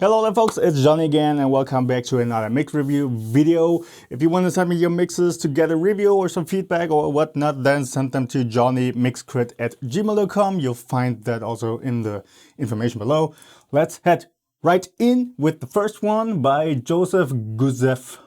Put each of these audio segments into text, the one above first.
Hello there folks, it's Johnny again and welcome back to another mix review video. If you want to send me your mixes to get a review or some feedback or whatnot, then send them to johnnymixcrit@gmail.com. You'll find that also in the information below. Let's head right in with the first one by Joseph Guzev.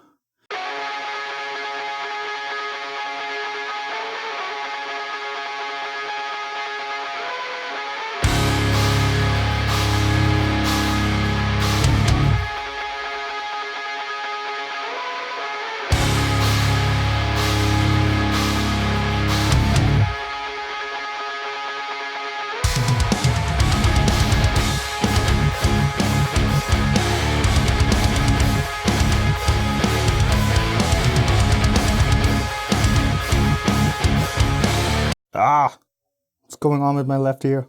What's going on with my left ear?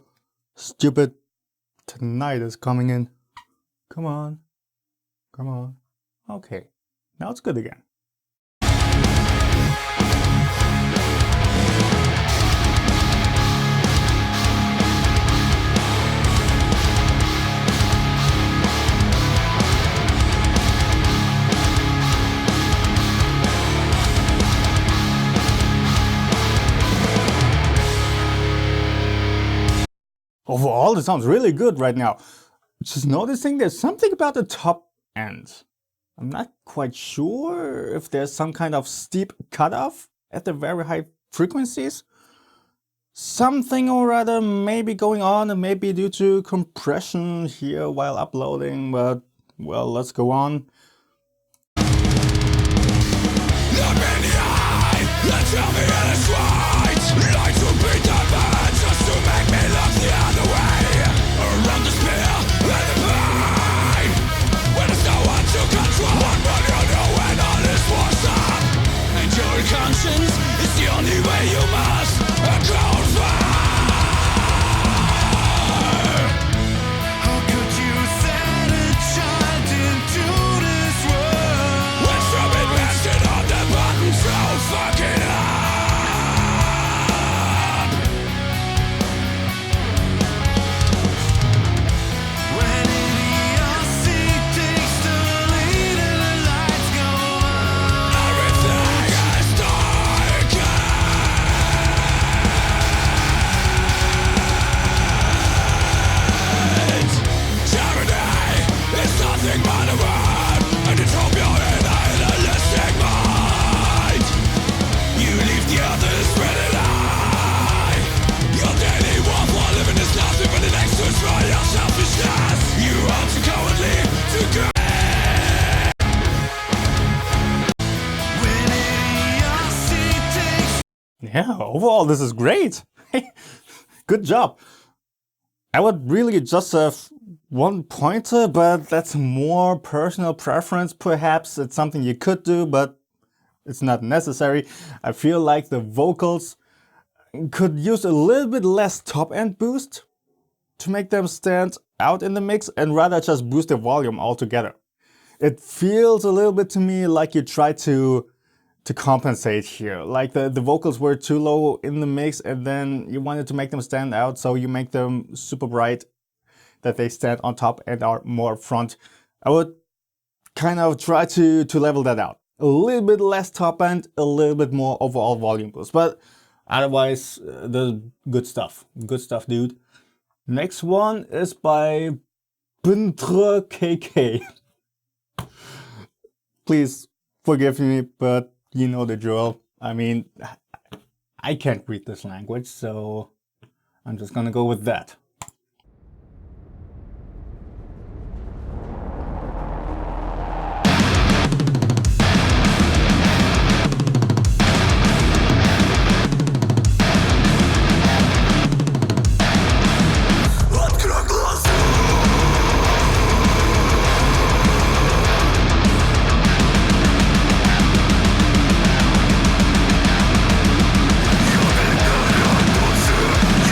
Stupid tinnitus coming in. Come on. Come on. Okay. Now it's good again. Overall, it sounds really good right now. Just noticing there's something about the top end. I'm not quite sure if there's some kind of steep cutoff at the very high frequencies. Something or other may be going on, and maybe due to compression here while uploading, but well, let's go on. Look me in the eye, and tell me it is right. Like to beat the man just to make me look the other way. Around the spear and the pain, when there's no one to control, but you know when all is washed up. And your conscience is the only way you must go fire. How could you set a child into this world? When something rested on the button, so fuck it up. When idiocy takes the lead and the lights go on, everything is darker. Tyranny is nothing but a word, and it's hope you're in a nihilistic mind. You leave the others spread it high. Your daily worth while living is nothing but an excuse for your selfishness. You are too cowardly to go. When idiocy takes. Yeah, overall this is great. Good job. I would really just have one pointer, but that's more personal preference perhaps. It's something you could do, but it's not necessary. I feel like the vocals could use a little bit less top end boost to make them stand out in the mix and rather just boost the volume altogether. It feels a little bit to me like you try to compensate here. Like the vocals were too low in the mix and then you wanted to make them stand out, so you make them super bright that they stand on top and are more front. I would kind of try to level that out. A little bit less top end, a little bit more overall volume boost. But otherwise, the good stuff. Good stuff, dude. Next one is by Bintre KK. Please forgive me, but you know the drill. I mean, I can't read this language, so I'm just gonna go with that. Открой глаза. Я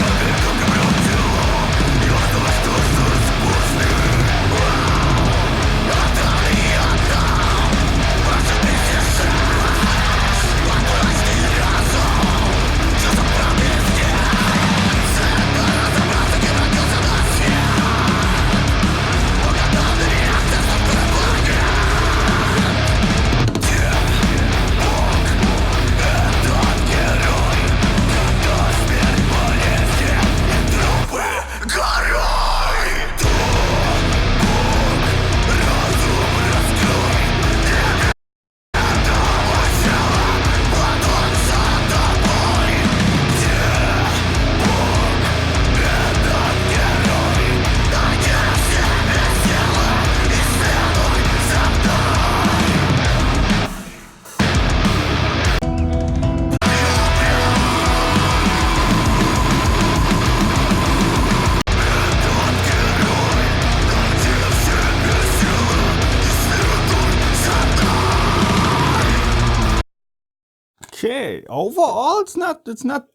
Okay, overall it's not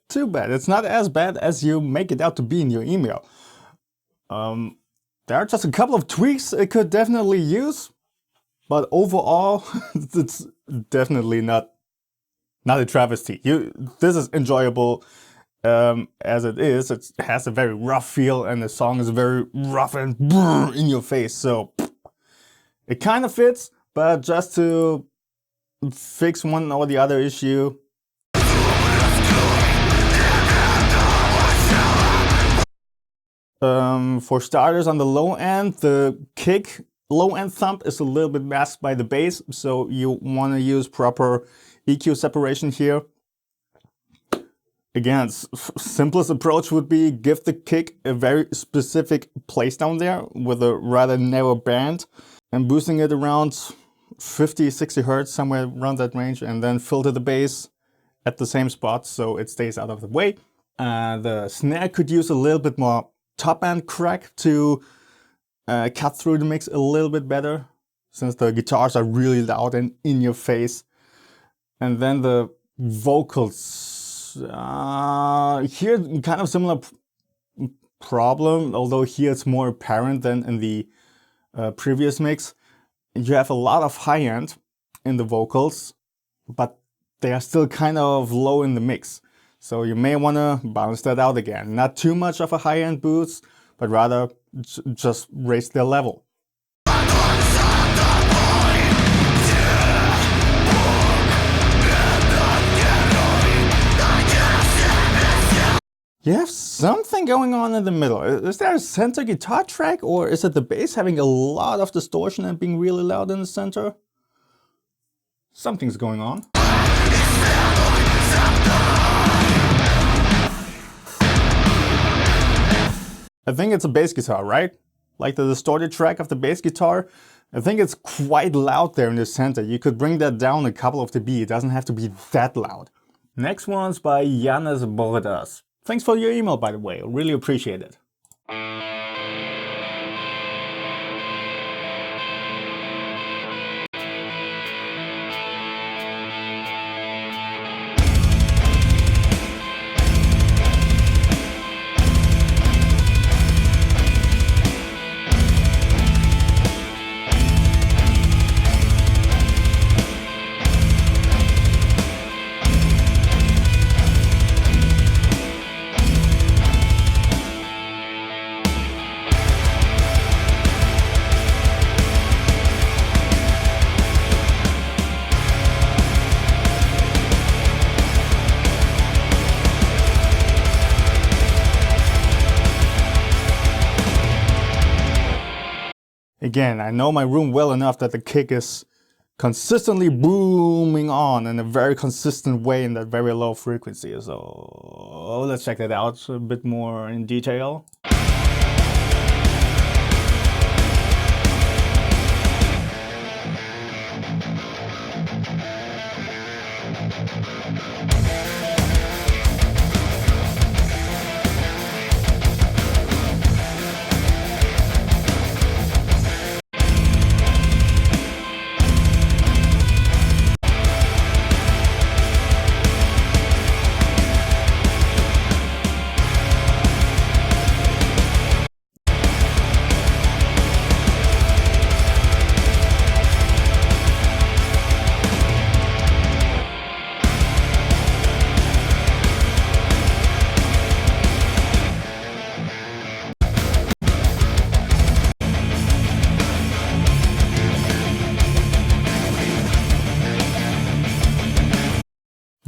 too bad. It's not as bad as you make it out to be in your email. There are just a couple of tweaks it could definitely use, but overall it's definitely not a travesty. This is enjoyable as it is. It has a very rough feel and the song is very rough and in your face, so it kind of fits, but just to fix one or the other issue. For starters, on the low end, the kick low end thump is a little bit masked by the bass, so you want to use proper EQ separation here. Again, simplest approach would be give the kick a very specific place down there with a rather narrow band and boosting it around 50, 60 hertz, somewhere around that range, and then filter the bass at the same spot so it stays out of the way. The snare could use a little bit more top end crack to cut through the mix a little bit better, since the guitars are really loud and in your face. And then the vocals, here kind of similar problem, although here it's more apparent than in the previous mix. You have a lot of high end in the vocals, but they are still kind of low in the mix. So you may want to balance that out again. Not too much of a high end boost, but rather just raise their level. You have something going on in the middle. Is there a center guitar track, or is it the bass having a lot of distortion and being really loud in the center? Something's going on. I think it's a bass guitar, right? Like the distorted track of the bass guitar. I think it's quite loud there in the center. You could bring that down a couple of dB. It doesn't have to be that loud. Next one's by Janis Bordas. Thanks for your email, by the way. I really appreciate it. Again, I know my room well enough that the kick is consistently booming on in a very consistent way in that very low frequency. So let's check that out a bit more in detail.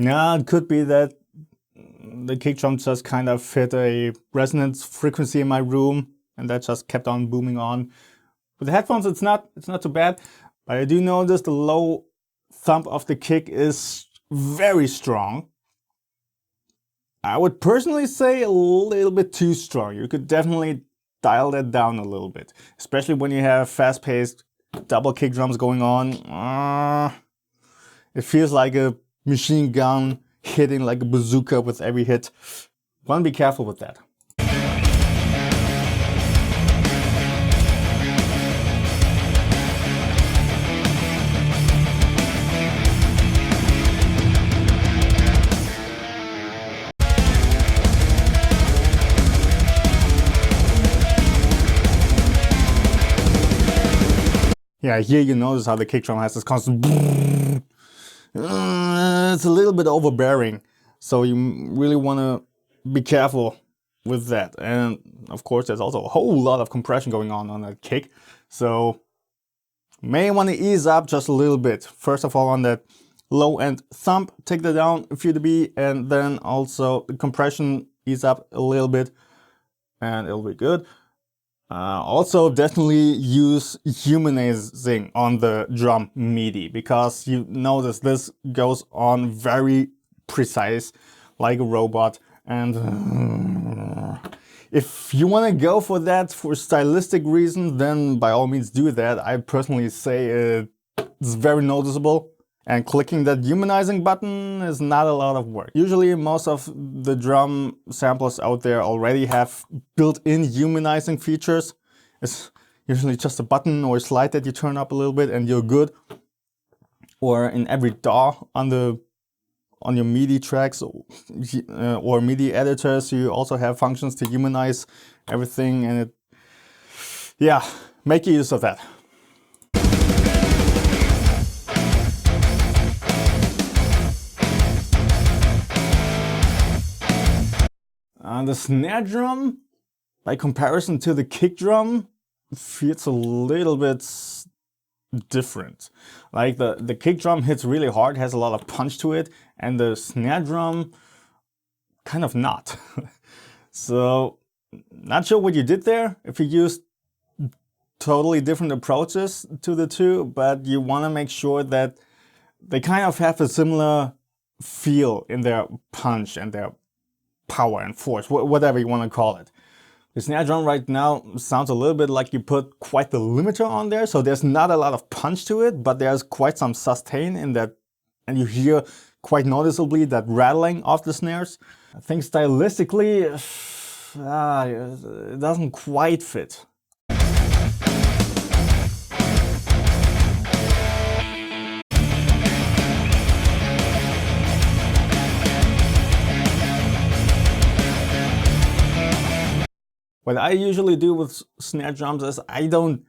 Yeah, it could be that the kick drum just kind of hit a resonance frequency in my room and that just kept on booming on. With the headphones it's not too bad, but I do notice the low thump of the kick is very strong. I would personally say a little bit too strong. You could definitely dial that down a little bit, especially when you have fast-paced double kick drums going on. It feels like a machine gun hitting like a bazooka with every hit. Want to be careful with that. Yeah, here you notice how the kick drum has this constant. It's a little bit overbearing, so you really want to be careful with that. And of course, there's also a whole lot of compression going on that kick, so may want to ease up just a little bit. First of all, on that low end thump, take that down a few dB, and then also the compression ease up a little bit, and it'll be good. Also, definitely use humanizing on the drum Midi, because you notice this goes on very precise, like a robot. And if you want to go for that for stylistic reasons, then by all means do that. I personally say it's very noticeable. And clicking that humanizing button is not a lot of work. Usually most of the drum samplers out there already have built-in humanizing features. It's usually just a button or a slide that you turn up a little bit and you're good. Or in every DAW on your MIDI tracks or MIDI editors, you also have functions to humanize everything, and yeah, make use of that. The snare drum, by comparison to the kick drum, feels a little bit different. Like the kick drum hits really hard, has a lot of punch to it, and the snare drum kind of not. So not sure what you did there, if you used totally different approaches to the two, but you want to make sure that they kind of have a similar feel in their punch and their power and force, whatever you want to call it. The snare drum right now sounds a little bit like you put quite the limiter on there, so there's not a lot of punch to it, but there's quite some sustain in that, and you hear quite noticeably that rattling of the snares. I think stylistically, it doesn't quite fit. What I usually do with snare drums is I don't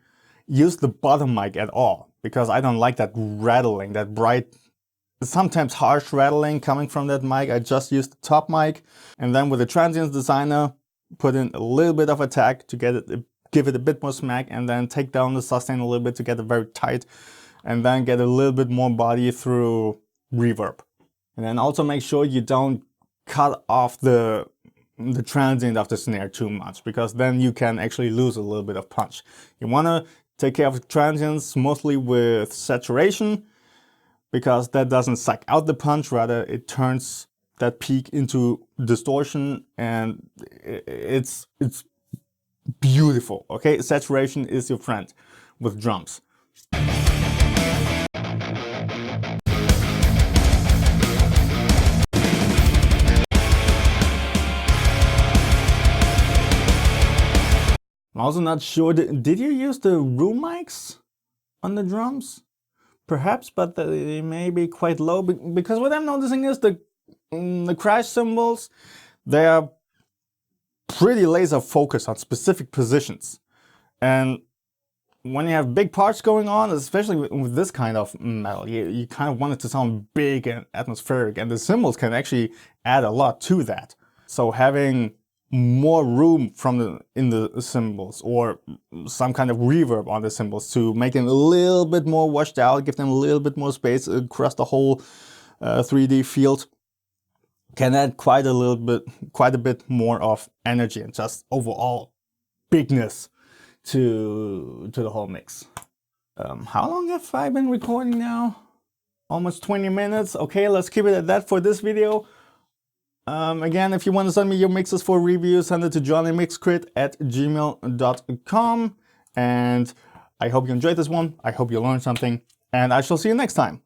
use the bottom mic at all, because I don't like that rattling, that bright, sometimes harsh rattling coming from that mic. I just use the top mic, and then with the Transients Designer, put in a little bit of attack to give it a bit more smack, and then take down the sustain a little bit to get it very tight, and then get a little bit more body through reverb. And then also make sure you don't cut off the transient of the snare too much, because then you can actually lose a little bit of punch. You want to take care of the transients mostly with saturation, because that doesn't suck out the punch, rather it turns that peak into distortion, and it's beautiful. Okay, saturation is your friend with drums. I'm also not sure, did you use the room mics on the drums? Perhaps, but they may be quite low, because what I'm noticing is the crash cymbals, they are pretty laser focused on specific positions. And when you have big parts going on, especially with this kind of metal, you kind of want it to sound big and atmospheric, and the cymbals can actually add a lot to that. So having more room in the cymbals, or some kind of reverb on the cymbals to make them a little bit more washed out, give them a little bit more space across the whole 3D field, can add quite a bit more of energy and just overall bigness to the whole mix. How long have I been recording now? Almost 20 minutes. Okay, let's keep it at that for this video. Again, if you want to send me your mixes for review, send it to johnnymixcrit@gmail.com. And I hope you enjoyed this one. I hope you learned something. And I shall see you next time.